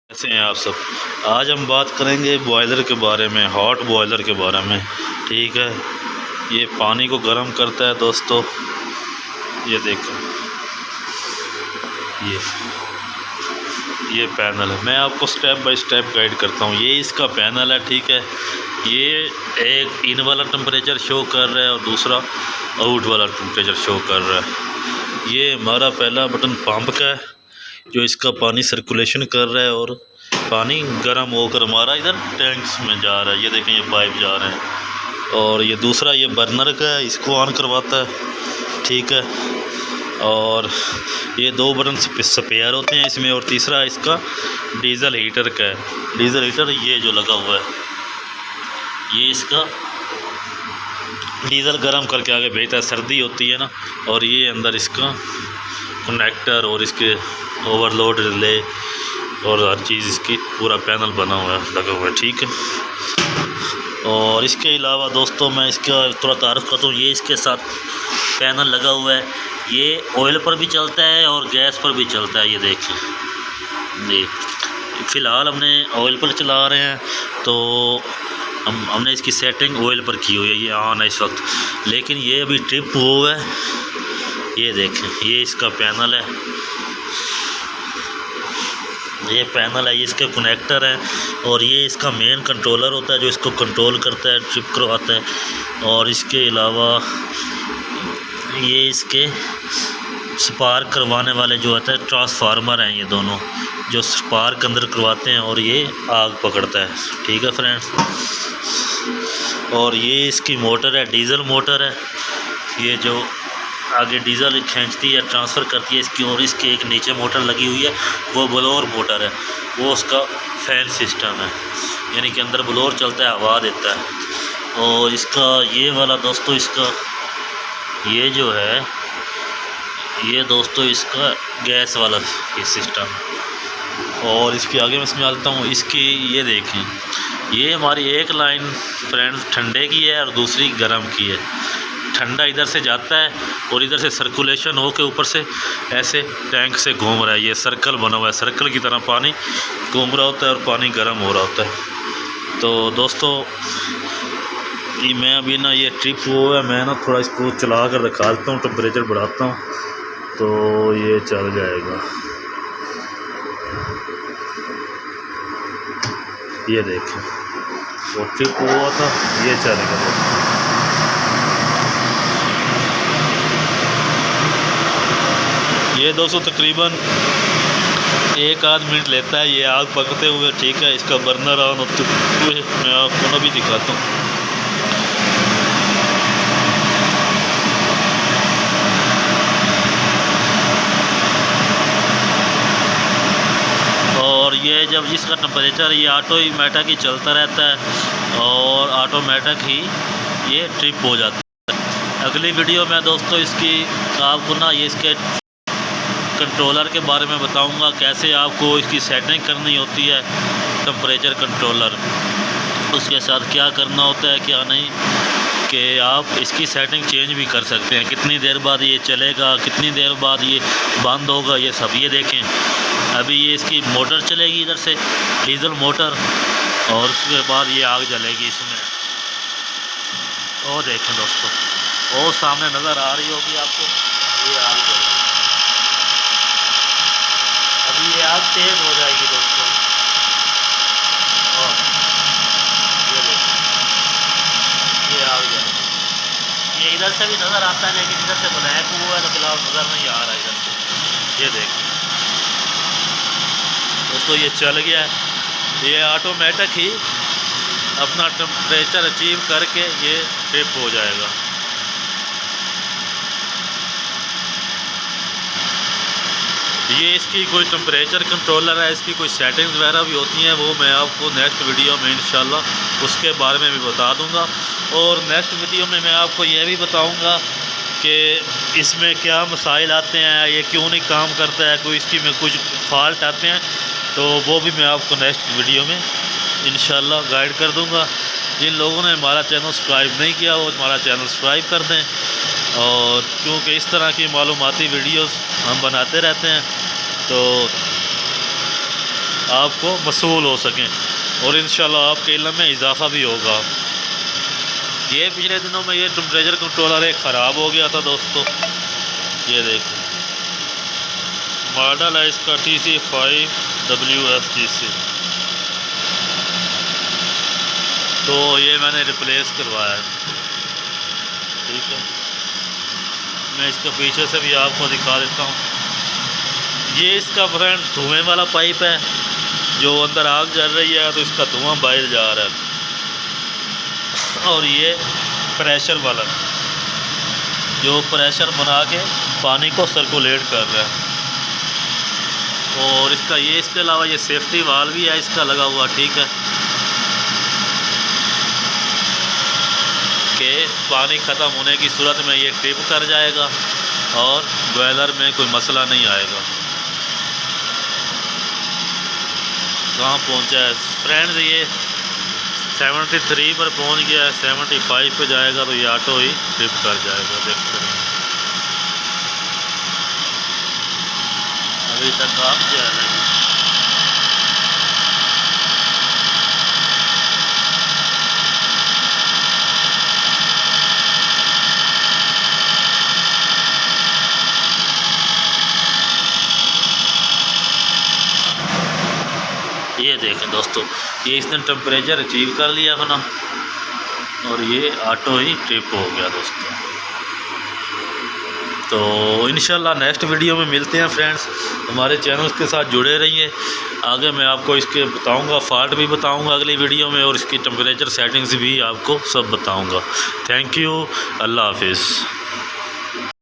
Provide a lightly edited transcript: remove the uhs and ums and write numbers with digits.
कैसे हैं आप सब। आज हम बात करेंगे बॉयलर के बारे में, हॉट बॉयलर के बारे में। ठीक है, ये पानी को गर्म करता है दोस्तों। ये देखो, ये पैनल है। मैं आपको स्टेप बाय स्टेप गाइड करता हूँ। ये इसका पैनल है। ठीक है, ये एक इन वाला टेम्परेचर शो कर रहा है और दूसरा आउट वाला टेम्परेचर शो कर रहा है। ये हमारा पहला बटन पंप का है जो इसका पानी सर्कुलेशन कर रहा है और पानी गर्म होकर हमारा इधर टैंक्स में जा रहा है। ये देखें, ये पाइप जा रहे हैं। और ये दूसरा ये बर्नर का है, इसको ऑन करवाता है। ठीक है, और ये दो बटन स्पेयर होते हैं इसमें। और तीसरा इसका डीज़ल हीटर का है। डीज़ल हीटर ये जो लगा हुआ है, ये इसका डीज़ल गर्म करके आगे भेजता है। सर्दी होती है ना, और ये अंदर इसका कनेक्टर और इसके ओवरलोड रिले और हर चीज़ इसकी पूरा पैनल बना हुआ है, लगा हुआ है। ठीक है, और इसके अलावा दोस्तों मैं इसका थोड़ा तारुफ करता हूँ। ये इसके साथ पैनल लगा हुआ है। ये ऑयल पर भी चलता है और गैस पर भी चलता है। ये देखिए, ये फ़िलहाल हमने ऑयल पर चला रहे हैं, तो हमने इसकी सेटिंग ऑयल पर की हुई है। ये ऑन है इस वक्त, लेकिन ये अभी ट्रिप हुआ है। ये देखें, ये इसका पैनल है। ये पैनल है, ये इसके कनेक्टर है और ये इसका मेन कंट्रोलर होता है जो इसको कंट्रोल करता है, ट्रिप करवाता है। और इसके अलावा ये इसके स्पार्क करवाने वाले जो होता है ट्रांसफार्मर हैं, ये दोनों जो स्पार्क अंदर करवाते हैं और ये आग पकड़ता है। ठीक है फ्रेंड्स, और ये इसकी मोटर है, डीज़ल मोटर है। ये जो आगे डीज़ल खींचती है, ट्रांसफ़र करती है इसकी। और इसके एक नीचे मोटर लगी हुई है, वो ब्लोअर मोटर है। वो उसका फैन सिस्टम है, यानी कि अंदर ब्लोअर चलता है, हवा देता है। और इसका ये वाला दोस्तों, इसका ये जो है, ये दोस्तों इसका गैस वाला ये सिस्टम है। और इसके आगे मैं इसमें आता हूँ। इसकी ये देखें, ये हमारी एक लाइन फ्रेंड्स ठंडे की है और दूसरी गर्म की है। ठंडा इधर से जाता है और इधर से सर्कुलेशन हो के ऊपर से ऐसे टैंक से घूम रहा है। ये सर्कल बना हुआ है, सर्कल की तरह पानी घूम रहा होता है और पानी गर्म हो रहा होता है। तो दोस्तों ये मैं अभी ना, ये ट्रिप हुआ है, मैं ना थोड़ा इसको चला कर दिखाता हूँ, टेम्परेचर बढ़ाता हूँ तो ये चल जाएगा। ये देखें, वो ट्रिप हुआ था, ये चलेगा। ये दोस्तों तकरीबन 1 आध मिनट लेता है ये आग पकड़ते हुए। ठीक है, इसका बर्नर ऑन होते हुए मैं आपको ना भी दिखाता हूँ। और ये जब जिसका टेम्परेचर, ये ऑटोमेटिक ही चलता रहता है और ऑटोमेटिक ही ये ट्रिप हो जाता है। अगली वीडियो में दोस्तों इसकी आपको ना ये इसके कंट्रोलर के बारे में बताऊंगा, कैसे आपको इसकी सेटिंग करनी होती है, टेम्परेचर कंट्रोलर, उसके साथ क्या करना होता है क्या नहीं, कि आप इसकी सेटिंग चेंज भी कर सकते हैं। कितनी देर बाद ये चलेगा, कितनी देर बाद ये बंद होगा, ये सब ये देखें। अभी ये इसकी मोटर चलेगी इधर से, डीज़ल मोटर, और उसके बाद ये आग जलेगी इसमें। और देखें दोस्तों, वो सामने नज़र आ रही होगी आपको, ये आग जलेगी। अभी ये आग तेज़ हो जाएगी दोस्तों। और ये देखिए, ये आग जलेगी। ये इधर से भी नज़र आता है, लेकिन इधर से ब्लैक हुआ है तो फिलहाल नज़र नहीं आ रहा है इधर से। ये देखिए दोस्तों, ये चल गया है। ये ऑटोमेटिक ही अपना टेम्परेचर अचीव करके ये ट्रिप हो जाएगा। ये इसकी कोई टेम्परेचर कंट्रोलर है, इसकी कोई सेटिंग्स वगैरह भी होती हैं, वो मैं आपको नेक्स्ट वीडियो में इंशाल्लाह उसके बारे में भी बता दूंगा। और नेक्स्ट वीडियो में मैं आपको ये भी बताऊंगा कि इसमें क्या मसाइल आते हैं, ये क्यों नहीं काम करता है, कोई इसकी में कुछ फॉल्ट आते हैं, तो वो भी मैं आपको नेक्स्ट वीडियो में इंशाल्लाह गाइड कर दूंगा। जिन लोगों ने हमारा चैनल सब्सक्राइब नहीं किया वो हमारा चैनल सब्सक्राइब कर दें, और क्योंकि इस तरह की मालूमाती वीडियोस हम बनाते रहते हैं, तो आपको मसूल हो सकें और इंशाल्लाह आपके इल्म में इजाफ़ा भी होगा। ये पिछले दिनों में ये टेम्परेचर कंट्रोलर एक ख़राब हो गया था दोस्तों, ये देखो मॉडल है इसका TC5WFGC। तो ये मैंने रिप्लेस करवाया है, ठीक है। मैं इसके पीछे से भी आपको दिखा देता हूँ। ये इसका फ्रेंड धुएं वाला पाइप है, जो अंदर आग जल रही है तो इसका धुआं बाहर जा रहा है। और ये प्रेशर वाला, जो प्रेशर बना के पानी को सर्कुलेट कर रहा है। और इसका ये, इसके अलावा ये सेफ्टी वाल्व भी है इसका लगा हुआ, ठीक है, कि पानी ख़त्म होने की सूरत में ये ट्रिप कर जाएगा और बॉयलर में कोई मसला नहीं आएगा। कहाँ पहुँचा है फ्रेंड्स, ये 73 पर पहुँच गया है, 75 पे जाएगा तो ये ऑटो ही ट्रिप कर जाएगा। देखते हैं अभी तक काम जा रहा है। ये देखें दोस्तों, ये इसने टेम्परेचर अचीव कर लिया अपना और ये ऑटो ही ट्रिप हो गया दोस्तों। तो इंशाल्लाह नेक्स्ट वीडियो में मिलते हैं फ्रेंड्स। हमारे चैनल के साथ जुड़े रहिए, आगे मैं आपको इसके बताऊंगा, फॉल्ट भी बताऊंगा अगली वीडियो में और इसकी टेम्परेचर सेटिंग्स भी आपको सब बताऊंगा। थैंक यू, अल्लाह हाफिज़।